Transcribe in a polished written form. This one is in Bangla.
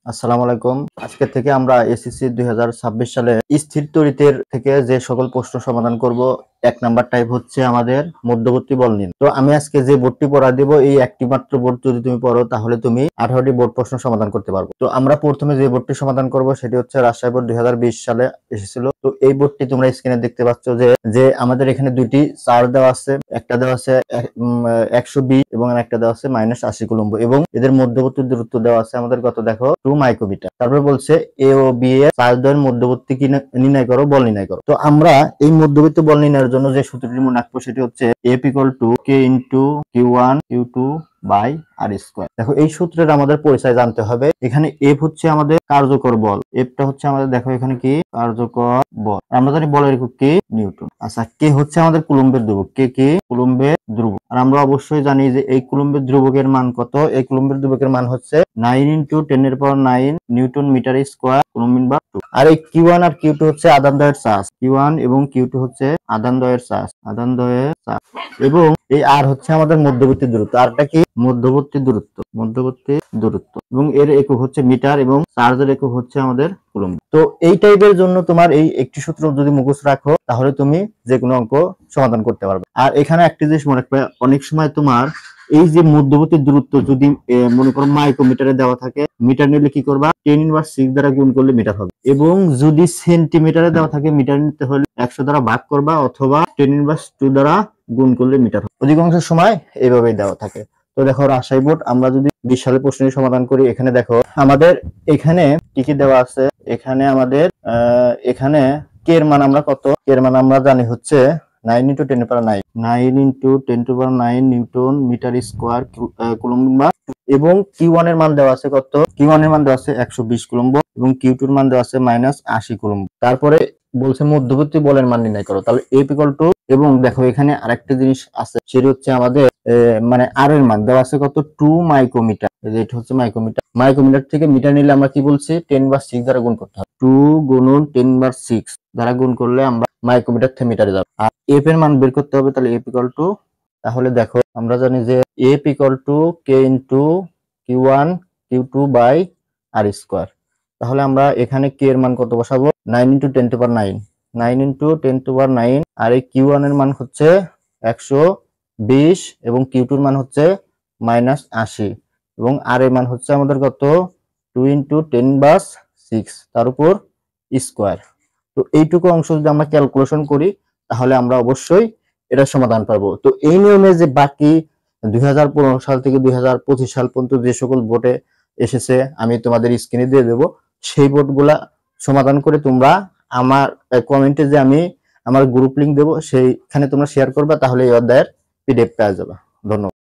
আসসালামু আলাইকুম। আজকে থেকে আমরা এসএসসি 2026 সালে স্থির তড়িতের থেকে যে সকল প্রশ্ন সমাধান করব। 1 নাম্বার টাইপ হচ্ছে আমাদের মধ্যবর্তী বল নির্ণয়। তো আমি আজকে যে বোর্ডটি পড়া দেব, এই একটি মাত্র বোর্ড যদি তুমি পড়ো তাহলে তুমি 18টি বোর্ড প্রশ্ন সমাধান করতে পারবে। তো আমরা প্রথমে যে বোর্ডটি সমাধান করব সেটি হচ্ছে রাজশাহী বোর্ড 2020 সালে এসেছিল। তো এই বোর্ডটি তোমরা স্ক্রিনে দেখতে পাচ্ছ যে আমাদের এখানে দুইটি চার্জ দেওয়া আছে, একটা দেওয়া আছে 120 এবং একটা দেওয়া আছে -80 কুলম্ব এবং এদের মধ্যবর্তী দূরত্ব দেওয়া আছে আমাদের কত দেখো 2 মাইক্রোমিটার। তারপরে বলছে এ ও বি এর চার্জদ্বয়ের মধ্যবর্তী কি নির্ণয় করো, বল নির্ণয় করো। তো আমরা এই মধ্যবর্তী বল নির্ণয়ের জন্য যে সূত্রটি মনে রাখবো সেটি হচ্ছে F = K × Q1 Q2 by R square. দেখো এই সূত্রের আমাদের পরিচয় জানতে হবে। এখানে F হচ্ছে আমাদের কার্যকর বল, Fটা হচ্ছে আমাদের দেখো এখানে কি কার্যকর বল, আমরা জানি বলের একক কি নিউটন। আচ্ছা, কে হচ্ছে আমাদের কুলম্বের ধ্রুবক, কে কুলম্বের ধ্রুবক। আর আমরা অবশ্যই জানি যে এই কুলম্বের ধ্রুবকের মান কত, এই কুলম্বের ধ্রুবকের মান হচ্ছে 9 × 10⁹ নিউটন মিটার স্কয়ার কুলম্ব/2। আর এই Q1 আর Q2 হচ্ছে আধানদ্বয়ের চার্জ, Q1 এবং Q2 হচ্ছে আধানদ্বয়ের চার্জ, এবং এই আর হচ্ছে আমাদের মধ্যবর্তী দূরত্ব। আরটা কি মধ্যবর্তী দূরত্ব এবং এর একক হচ্ছে মিটার এবং চার্জের একক হচ্ছে আমাদের কুলম্ব। তো এই টাইপের জন্য তোমার এই একটি সূত্র যদি মুখস্থ রাখো তাহলে তুমি যে কোনো অঙ্ক সমাধান করতে পারবে। আর এখানে একটি জিনিস মনে রাখবে, অনেক সময় তোমার এই যে মধ্যবর্তী দূরত্ব যদি মনে করো মাইক্রোমিটারে দেওয়া থাকে, মিটার নিলে কি করবা 10⁻6 দ্বারা গুণ করলে মিটার হবে, এবং যদি সেন্টিমিটারে দেওয়া থাকে মিটার নিতে হলে 100 দ্বারা ভাগ করবা অথবা 10⁻2 দ্বারা গুণ করলে মিটার হবে। অধিকাংশ সময় এইভাবেই দেওয়া থাকে। তো দেখো রাজশাহী বোর্ড আমরা যদি 20 সালের প্রশ্নের সমাধান করি, এখানে দেখো আমাদের এখানে কি কি দেওয়া আছে। এখানে আমাদের এখানে কে এর মান আমরা কত, কে এর মান আমরা জানি হচ্ছে 9 × 10⁹ নিউটন মিটার স্কয়ার কুলম্ব, এবং Q1 এর মান দেওয়া আছে কত, Q1 এর মান দেওয়া আছে 120 কুলম্ব এবং Q2 এর মান দেওয়া আছে -80 কুলম্ব। তারপরে বলছে মধ্যবর্তী বলের মান নির্ণয় করো, তাহলে F = এবং দেখো এখানে আরেকটা জিনিস আছে, সেটা হচ্ছে আমাদের মানে আর এর মান দেওয়া আছে কত 2 মাইক্রোমিটার। এটা হচ্ছে মাইক্রোমিটার থেকে মিটার নিলে আমরা কি বলছি 10/6 দ্বারা গুণ করতে হবে, 2 × 10/6 দ্বারা গুণ করলে আমরা মাইক্রোমিটার থেকে মিটারে যাব। আর F এর মান বের করতে হবে, তাহলে F = তাহলে দেখো আমরা জানি যে F = K × Q1 Q2 by R square. তাহলে আমরা এখানে K এর মান কত বসাবো 9 × 10⁹ আর এই Q1 এর মান হচ্ছে 120 এবং Q2 এর মান হচ্ছে -80 এবং আর এর মান হচ্ছে আমাদের কত 2 × 10⁻6 তার উপর স্কয়ার। তো এইটুকু অংশ যদি আমরা ক্যালকুলেশন করি তাহলে আমরা অবশ্যই এটা সমাধান পাবো। তো এই নিয়মে যে বাকি 2015 সাল থেকে 2025 সাল পর্যন্ত যে সকল বোর্ডে এসেছে আমি তোমাদের স্ক্রিনে দিয়ে দেবো, সেই বোর্ডগুলা সমাধান করে তোমরা আমার কমেন্টে যে আমি আমার গ্রুপ লিংক দেবো সেইখানে তোমরা শেয়ার করবে, তাহলে এই অধ্যায়ের PDF পেয়ে যাবে। ধন্যবাদ।